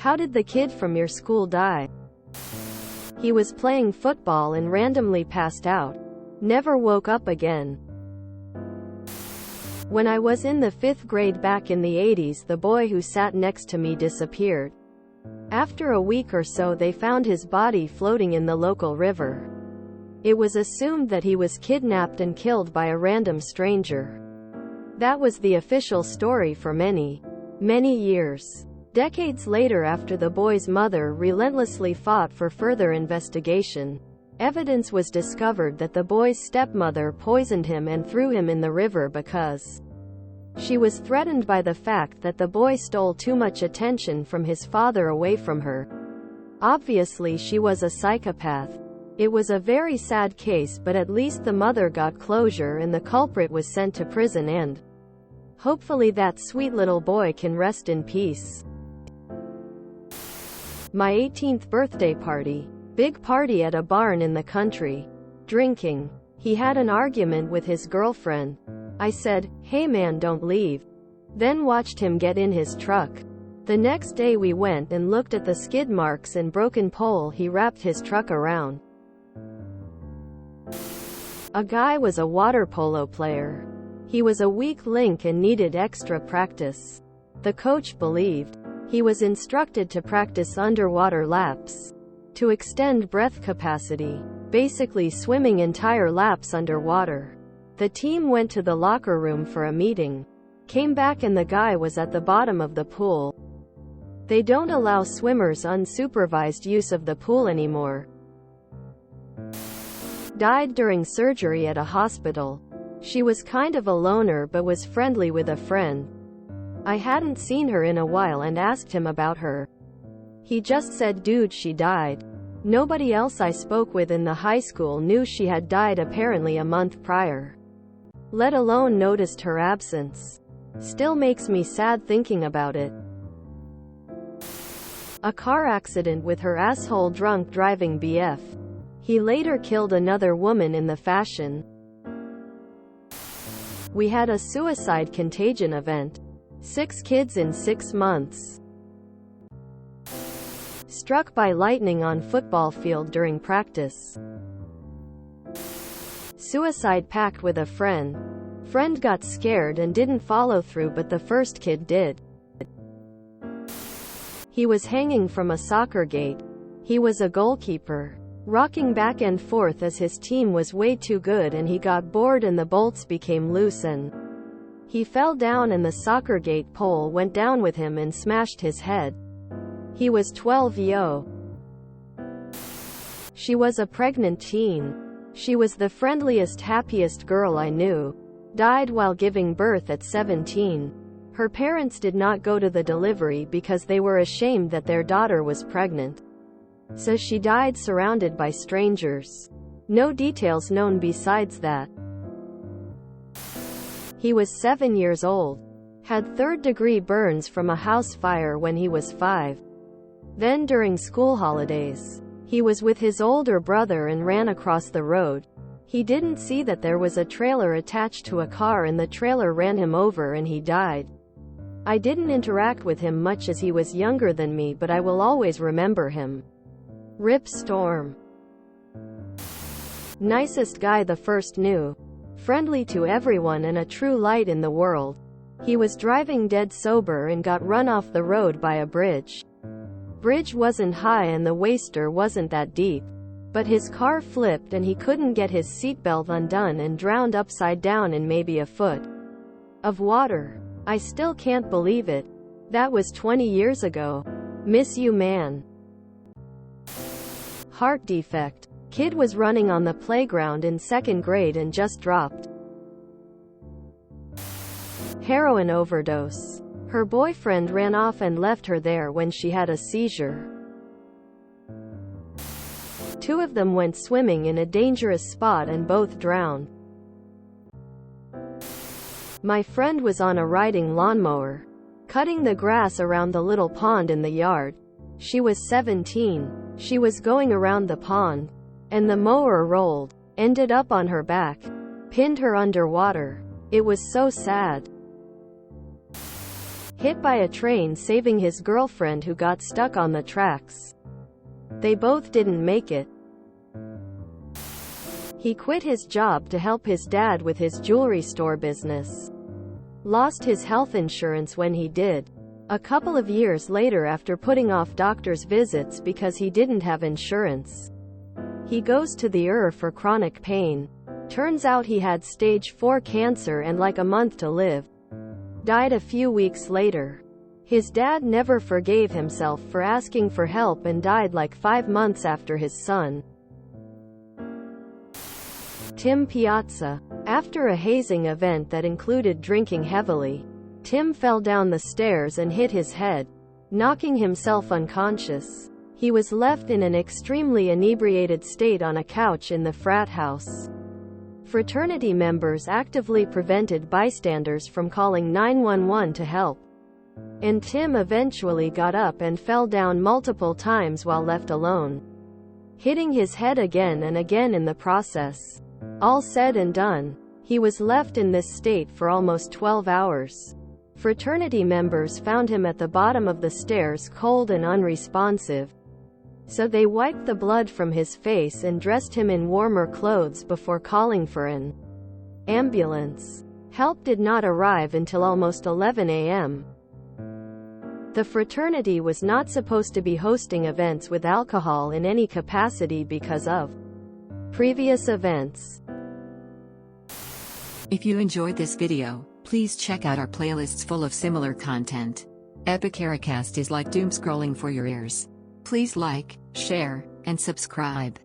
How did the kid from your school die? He was playing football and randomly passed out. Never woke up again. When I was in the 5th grade back in the 80s, the boy who sat next to me disappeared. After a week or so, they found his body floating in the local river. It was assumed that he was kidnapped and killed by a random stranger. That was the official story for many, many years. Decades later, after the boy's mother relentlessly fought for further investigation, evidence was discovered that the boy's stepmother poisoned him and threw him in the river because she was threatened by the fact that the boy stole too much attention from his father away from her. Obviously, she was a psychopath. It was a very sad case, but at least the mother got closure and the culprit was sent to prison, and hopefully that sweet little boy can rest in peace. My 18th birthday party. Big party at a barn in the country. Drinking. He had an argument with his girlfriend. I said, "Hey man, don't leave." Then watched him get in his truck. The next day we went and looked at the skid marks and broken pole he wrapped his truck around. A guy was a water polo player. He was a weak link and needed extra practice. The coach believed. He was instructed to practice underwater laps to extend breath capacity, basically swimming entire laps underwater. The team went to the locker room for a meeting. Came back and the guy was at the bottom of the pool. They don't allow swimmers unsupervised use of the pool anymore. Died during surgery at a hospital. She was kind of a loner but was friendly with a friend. I hadn't seen her in a while and asked him about her. He just said, "Dude, she died." Nobody else I spoke with in the high school knew she had died apparently a month prior, let alone noticed her absence. Still makes me sad thinking about it. A car accident with her asshole drunk driving BF. He later killed another woman in the fashion. We had a suicide contagion event. 6 kids in 6 months. Struck by lightning on football field during practice. Suicide pact with a friend. Friend got scared and didn't follow through, but the first kid did. He was hanging from a soccer gate. He was a goalkeeper, rocking back and forth as his team was way too good and he got bored and the bolts became loose and he fell down and the soccer gate pole went down with him and smashed his head. He was 12 yo. She was a pregnant teen. She was the friendliest, happiest girl I knew. Died while giving birth at 17. Her parents did not go to the delivery because they were ashamed that their daughter was pregnant. So she died surrounded by strangers. No details known besides that. He was 7 years old. Had third-degree burns from a house fire when he was 5. Then during school holidays, he was with his older brother and ran across the road. He didn't see that there was a trailer attached to a car and the trailer ran him over and he died. I didn't interact with him much as he was younger than me, but I will always remember him. Rip Storm. Nicest guy the first knew. Friendly to everyone and a true light in the world. He was driving dead sober and got run off the road by a bridge. Bridge wasn't high and the waster wasn't that deep. But his car flipped and he couldn't get his seatbelt undone and drowned upside down in maybe a foot of water. I still can't believe it. That was 20 years ago. Miss you, man. Heart defect. Kid was running on the playground in 2nd grade and just dropped. Heroin overdose. Her boyfriend ran off and left her there when she had a seizure. 2 of them went swimming in a dangerous spot and both drowned. My friend was on a riding lawnmower, cutting the grass around the little pond in the yard. She was 17. She was going around the pond, and the mower rolled, ended up on her back, pinned her underwater. It was so sad. hit by a train, saving his girlfriend who got stuck on the tracks. They both didn't make it. He quit his job to help his dad with his jewelry store business. Lost his health insurance when he did. A couple of years later, after putting off doctor's visits because he didn't have insurance, he goes to the ER for chronic pain. Turns out he had stage 4 cancer and like a month to live. Died a few weeks later. His dad never forgave himself for asking for help and died like 5 months after his son. Tim Piazza. After a hazing event that included drinking heavily, Tim fell down the stairs and hit his head, knocking himself unconscious. He was left in an extremely inebriated state on a couch in the frat house. Fraternity members actively prevented bystanders from calling 911 to help, and Tim eventually got up and fell down multiple times while left alone, hitting his head again and again in the process. All said and done, he was left in this state for almost 12 hours. Fraternity members found him at the bottom of the stairs, cold and unresponsive, so they wiped the blood from his face and dressed him in warmer clothes before calling for an ambulance. Help did not arrive until almost 11 a.m. The fraternity was not supposed to be hosting events with alcohol in any capacity because of previous events. If you enjoyed this video, please check out our playlists full of similar content. Epic Ericast is like doom scrolling for your ears. Please like, share, and subscribe.